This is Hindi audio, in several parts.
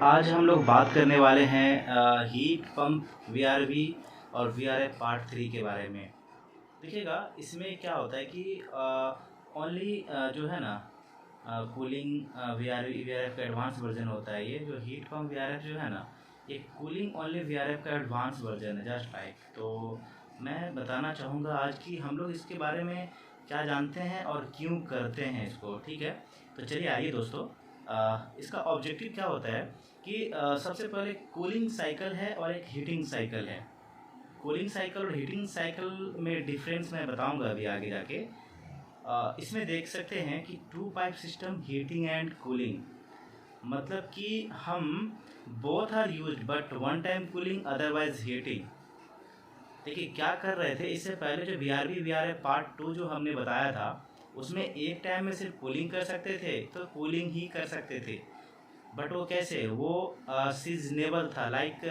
आज हम लोग बात करने वाले हैं हीट पंप वीआरवी और वीआरएफ पार्ट 3 के बारे में। देखिएगा, इसमें क्या होता है कि ओनली जो है ना कूलिंग वीआरवी वीआरएफ का एडवांस वर्जन होता है। ये जो हीट पंप वीआरएफ जो है ना, ये कूलिंग ओनली वीआरएफ का एडवांस वर्जन है, जस्ट लाइक। तो मैं बताना चाहूँगा आज कि हम लोग इसके बारे में क्या जानते हैं और क्यों करते हैं इसको, ठीक है। तो चलिए आइए दोस्तों, इसका ऑब्जेक्टिव क्या होता है कि सबसे पहले कूलिंग साइकिल है और एक हीटिंग साइकिल है। कूलिंग साइकिल और हीटिंग साइकिल में डिफरेंस मैं बताऊंगा अभी आगे जाके। इसमें देख सकते हैं कि two pipe system heating and cooling, मतलब कि हम both are used but one time cooling otherwise heating. देखिए क्या कर रहे थे, इससे पहले जो वीआरवी वीआरएफ पार्ट 2 जो हमने बताया था, उसमें एक टाइम में सिर्फ कूलिंग कर सकते थे, तो कूलिंग ही कर सकते थे। बट वो कैसे, वो सीजनेबल था, लाइक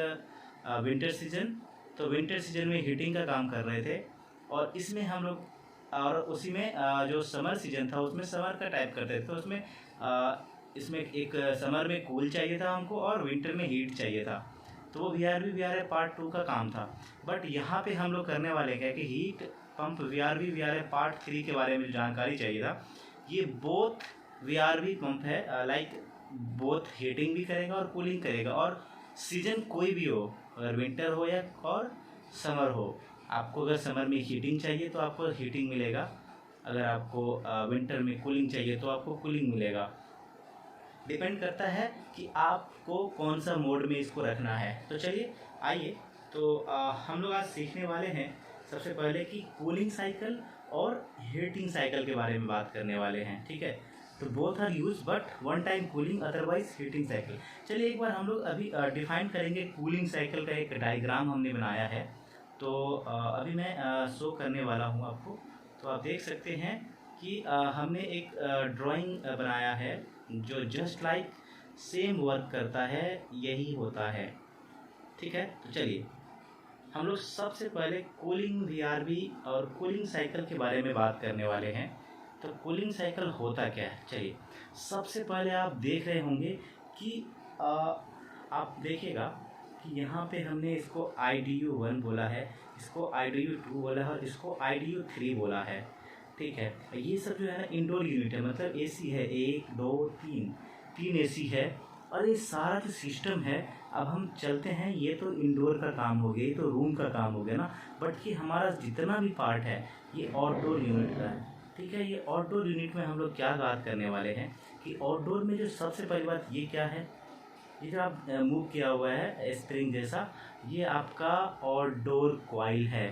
विंटर सीजन। तो विंटर सीजन में हीटिंग का काम कर रहे थे, और इसमें हम लोग, और उसी में जो समर सीजन था उसमें समर का टाइप करते थे। तो उसमें इसमें एक समर में कूल चाहिए था हमको और विंटर में हीट चाहिए था। तो वो वीआरवी वीआरएफ पार्ट 2 का काम था। बट यहाँ पे हम लोग करने वाले क्या कि heat pump VRV VRF part 3 के बारे में जो जानकारी चाहिए था, ये बोथ वीआरवी पंप है, लाइक बोथ हीटिंग भी करेगा और कूलिंग करेगा। और सीजन कोई भी हो, अगर विंटर हो या और समर हो, आपको अगर समर में हीटिंग चाहिए तो आपको हीटिंग मिलेगा, अगर आपको विंटर में कूलिंग चाहिए तो आपको कूलिंग मिलेगा। डिपेंड करता है कि आपको कौन सा मोड में इसको रखना है। तो चलिए आइए, तो हम लोग आज सीखने वाले हैं सबसे पहले कि कूलिंग साइकिल और हीटिंग साइकिल के बारे में बात करने वाले हैं, ठीक है। तो both are use but one time cooling otherwise heating cycle. चलिए एक बार हम लोग अभी डिफाइन करेंगे। कूलिंग साइकिल का एक डायग्राम हमने बनाया है, तो अभी मैं शो करने वाला हूँ आपको। तो आप देख सकते हैं कि हमने एक ड्राइंग बनाया है जो जस्ट लाइक सेम वर्क करता है, यही होता है, ठीक है। तो चलिए हम लोग सबसे पहले कूलिंग वीआरवी और कूलिंग साइकिल के बारे में बात करने वाले हैं। तो कूलिंग साइकिल होता क्या है, चलिए सबसे पहले आप देख रहे होंगे कि आप देखिएगा कि यहाँ पे हमने इसको IDU1 बोला है, इसको IDU2 बोला है और इसको IDU3 बोला है, ठीक है। ये सब जो है ना इंडोर यूनिट है, मतलब AC है, 1 2 3 AC है। और ये सारा जो सिस्टम है, अब हम चलते हैं, ये तो इंडोर का काम हो गया, ये तो रूम का काम हो गया ना। बट ये हमारा जितना भी पार्ट है ये आउटडोर यूनिट का है, ठीक है। ये आउटडोर यूनिट में हम लोग क्या बात करने वाले हैं कि आउटडोर में जो सबसे पहली बात, ये क्या है, ये जो आप मूव किया हुआ है स्प्रिंग जैसा, ये आपका आउटडोर कॉइल है,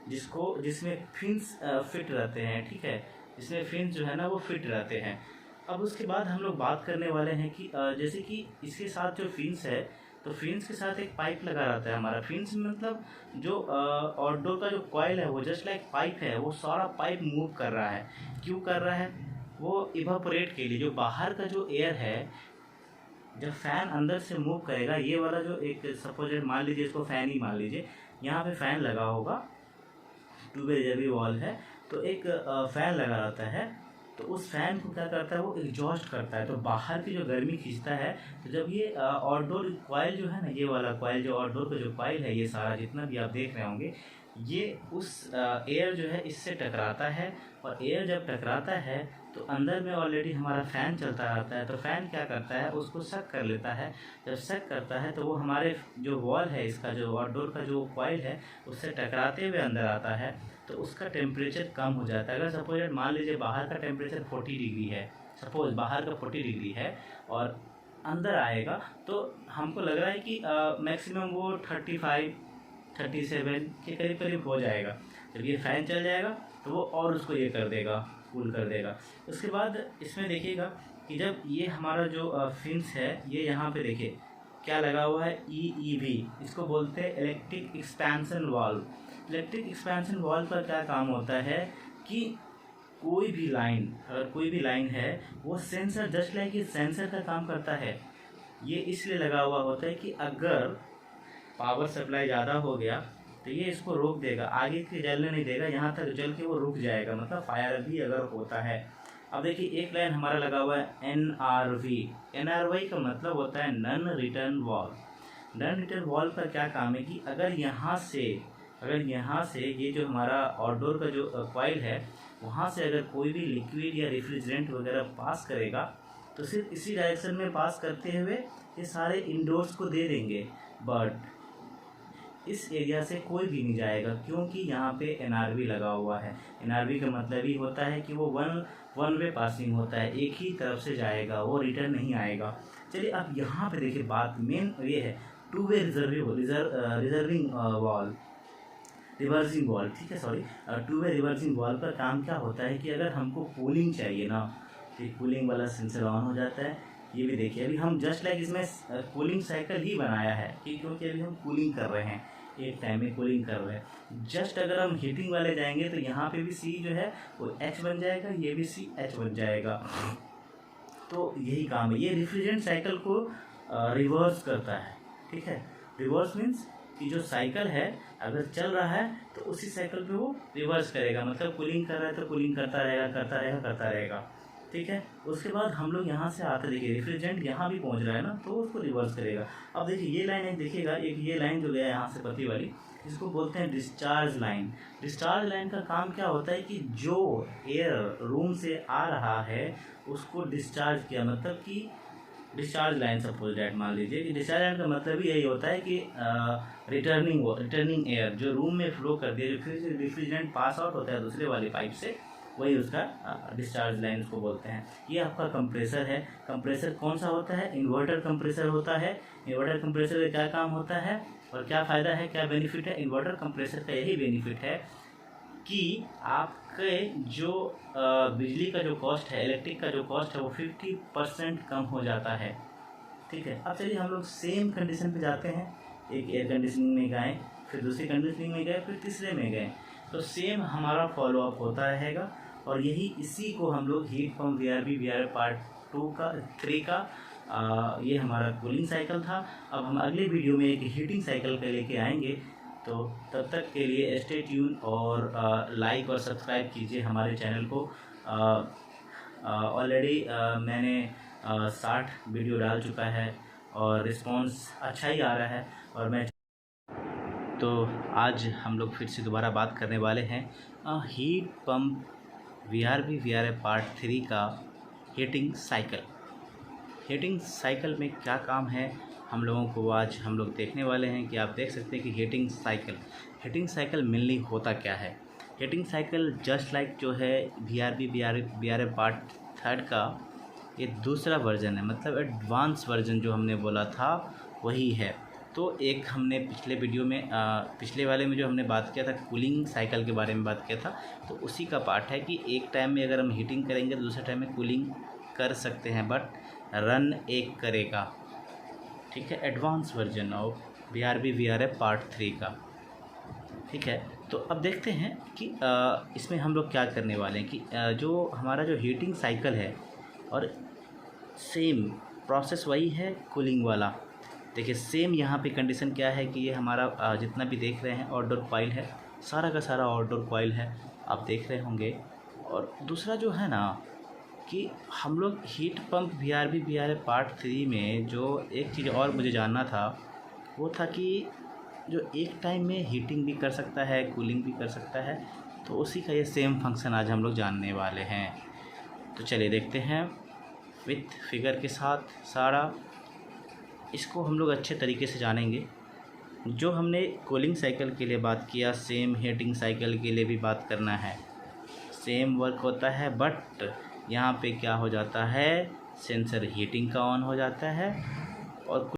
जिसमें फिन्स फिट रहते हैं, ठीक है। इसमें फिन्स जो है ना वो फिट रहते हैं। अब उसके बाद हम लोग बात करने वाले हैं कि जैसे कि इसके साथ जो फिन्स है, तो फिन्स के साथ एक पाइप लगा रहता है हमारा। फिन्स मतलब जो आउटडोर का जो कॉइल है वो जस्ट लाइक पाइप है, वो सारा पाइप मूव कर रहा है। क्यों कर रहा है, वो इवापोरेट के लिए। जो बाहर का जो एयर है, जब फैन अंदर से मूव करेगा, ये वाला जो एक सपोज मान लीजिए, इसको फैन ही मान लीजिए, यहाँ पे फैन लगा होगा, ट्यूबवेल जब भी वॉल है तो एक फैन लगा रहता है। तो उस फैन को क्या करता है, वो एग्जॉस्ट करता है, तो बाहर की जो गर्मी खींचता है। तो जब ये आउटडोर कॉइल जो है ना, ये वाला कॉइल जो आउटडोर का जो कॉइल है, ये सारा जितना भी आप देख रहे होंगे, ये उस एयर जो है इससे टकराता है। और एयर जब टकराता है तो अंदर में ऑलरेडी हमारा फ़ैन चलता रहता है, तो फ़ैन क्या करता है, उसको सक कर लेता है। जब सक करता है तो वो हमारे जो वॉल है, इसका जो आउटडोर का जो कॉइल है, उससे टकराते हुए अंदर आता है, तो उसका टेम्परेचर कम हो जाता है। अगर सपोज मान लीजिए बाहर का टेम्परेचर 40 डिग्री है, सपोज बाहर का 40 डिग्री है और अंदर आएगा, तो हमको लग रहा है कि मैक्सिमम वो 35 37 के करीब करीब हो जाएगा। जब ये फ़ैन चल जाएगा तो वो और उसको ये कर देगा, कूल कर देगा। उसके बाद इसमें देखिएगा कि जब ये हमारा जो फिन्स है, ये यहाँ पे देखिए क्या लगा हुआ है, EEV, इसको बोलते हैं electric expansion valve. Electric expansion valve का क्या काम होता है कि कोई भी लाइन, अगर कोई भी लाइन है, वो सेंसर, जस्ट लाइक ये सेंसर का काम करता है। ये इसलिए लगा हुआ होता है कि अगर पावर सप्लाई ज़्यादा हो गया तो ये इसको रोक देगा, आगे के जलने नहीं देगा, यहाँ तक जल के वो रुक जाएगा, मतलब फायर भी अगर होता है अब देखिए एक लाइन हमारा लगा हुआ है NRV। NRV का मतलब होता है non return valve. Non return valve का क्या काम है कि अगर यहाँ से ये जो हमारा आउटडोर का जो कॉइल है वहाँ से अगर कोई भी लिक्विड या रेफ्रिजरेंट वगैरह पास करेगा तो सिर्फ इसी डायरेक्शन में पास करते हुए ये सारे इंडोर्स को दे देंगे, बट इस एरिया से कोई भी नहीं जाएगा क्योंकि यहाँ पे NRV लगा हुआ है। NRV का मतलब ही होता है कि वो वन वे पासिंग होता है, एक ही तरफ से जाएगा, वो रिटर्न नहीं आएगा। चलिए अब यहाँ पे देखिए बात मेन ये है two way reserving wall, reversing wall, ठीक है, sorry, two way reversing wall का काम क्या होता है कि अगर हमको कूलिंग चाहिए ना तो कूलिंग वाला सेंसर ऑन हो जाता है। ये भी देखिए अभी हम जस्ट लाइक इसमें कूलिंग साइकिल ही बनाया है कि क्योंकि अभी हम कूलिंग कर रहे हैं, एक टाइम में कूलिंग कर रहे हैं। जस्ट अगर हम हीटिंग वाले जाएंगे तो यहाँ पे भी सी जो है वो H बन जाएगा, ये भी सी H बन जाएगा। तो यही काम है, ये रेफ्रिजरेंट साइकिल को रिवर्स करता है, ठीक है। रिवर्स मीन्स कि जो साइकिल है अगर चल रहा है तो उसी साइकिल पे वो रिवर्स करेगा, मतलब कूलिंग कर रहा है तो कूलिंग करता रहेगा, ठीक है। उसके बाद हम लोग यहाँ से आते देखिए रेफ्रिजरेंट यहाँ भी पहुँच रहा है ना तो उसको रिवर्स करेगा। अब देखिए ये लाइन है, देखिएगा एक ये लाइन जो गया यहाँ से पतली वाली, इसको बोलते हैं डिस्चार्ज लाइन। डिस्चार्ज लाइन का काम क्या होता है कि जो एयर रूम से आ रहा है उसको डिस्चार्ज किया, मतलब कि डिस्चार्ज लाइन सपोज डेट मान लीजिए कि डिस्चार्ज लाइन का मतलब ही यही होता है कि रिटर्निंग एयर जो रूम में फ्लो कर दिया, जो रेफ्रिजरेंट पास आउट होता है दूसरे वाली पाइप से, वही उसका डिस्चार्ज लाइन उसको बोलते हैं। ये आपका कंप्रेसर है। कंप्रेसर कौन सा होता है? इन्वर्टर कंप्रेसर होता है। इन्वर्टर कंप्रेसर का क्या काम होता है और क्या फ़ायदा है, क्या बेनिफिट है? इन्वर्टर कंप्रेसर का यही बेनिफिट है कि आपके जो बिजली का जो कॉस्ट है, इलेक्ट्रिक का जो कॉस्ट है वो 50% कम हो जाता है, ठीक है। अब चलिए हम लोग सेम कंडीशन पे जाते हैं, एक एयर कंडीशनिंग में गए, फिर दूसरी कंडीशनिंग में गए, फिर तीसरे में गए, तो सेम हमारा फॉलोअप होता रहेगा। और यही इसी को हम लोग हीट पंप VRV पार्ट 3 का ये हमारा कूलिंग साइकिल था। अब हम अगले वीडियो में एक हीटिंग साइकिल का लेके आएंगे, तो तब तक के लिए स्टे ट्यून और लाइक और सब्सक्राइब कीजिए हमारे चैनल को। ऑलरेडी मैंने 60 वीडियो डाल चुका है और रिस्पांस अच्छा ही आ रहा है। और मैं तो आज हम लोग फिर से दोबारा बात करने वाले हैं हीट पंप VRV पार्ट 3 का हीटिंग साइकिल। हीटिंग साइकिल में क्या काम है हम लोगों को आज हम लोग देखने वाले हैं कि आप देख सकते हैं कि हीटिंग साइकिल मेनली होता क्या है। हीटिंग साइकिल जस्ट लाइक जो है VRV पार्ट 3 का ये दूसरा वर्जन है, मतलब एडवांस वर्जन जो हमने बोला था वही है। तो एक हमने पिछले वीडियो में पिछले वाले में जो हमने बात किया था कूलिंग साइकिल के बारे में बात किया था, तो उसी का पार्ट है कि एक टाइम में अगर हम हीटिंग करेंगे तो दूसरे टाइम में कूलिंग कर सकते हैं, बट रन एक करेगा, ठीक है। Advance version of VRV part 3 का, ठीक है। तो अब देखते हैं कि इसमें हम लोग क्या करने वाले हैं कि जो हमारा जो हीटिंग साइकिल है और सेम प्रोसेस वही है कूलिंग वाला। देखिए सेम यहाँ पे कंडीशन क्या है कि ये हमारा जितना भी देख रहे हैं आउटडोर कॉइल है, सारा का सारा आउटडोर कॉइल है, आप देख रहे होंगे। और दूसरा जो है ना कि हम लोग हीट पंप VRV पार्ट 3 में जो एक चीज़ और मुझे जानना था वो था कि जो एक टाइम में हीटिंग भी कर सकता है, कूलिंग भी कर सकता है, तो उसी का ये सेम फंक्शन आज हम लोग जानने वाले हैं। तो चलिए देखते हैं विथ फिगर के साथ सारा इसको हम लोग अच्छे तरीके से जानेंगे। जो हमने कूलिंग साइकिल के लिए बात किया, सेम हीटिंग साइकिल के लिए भी बात करना है, सेम वर्क होता है, बट यहाँ पे क्या हो जाता है, सेंसर हीटिंग का ऑन हो जाता है और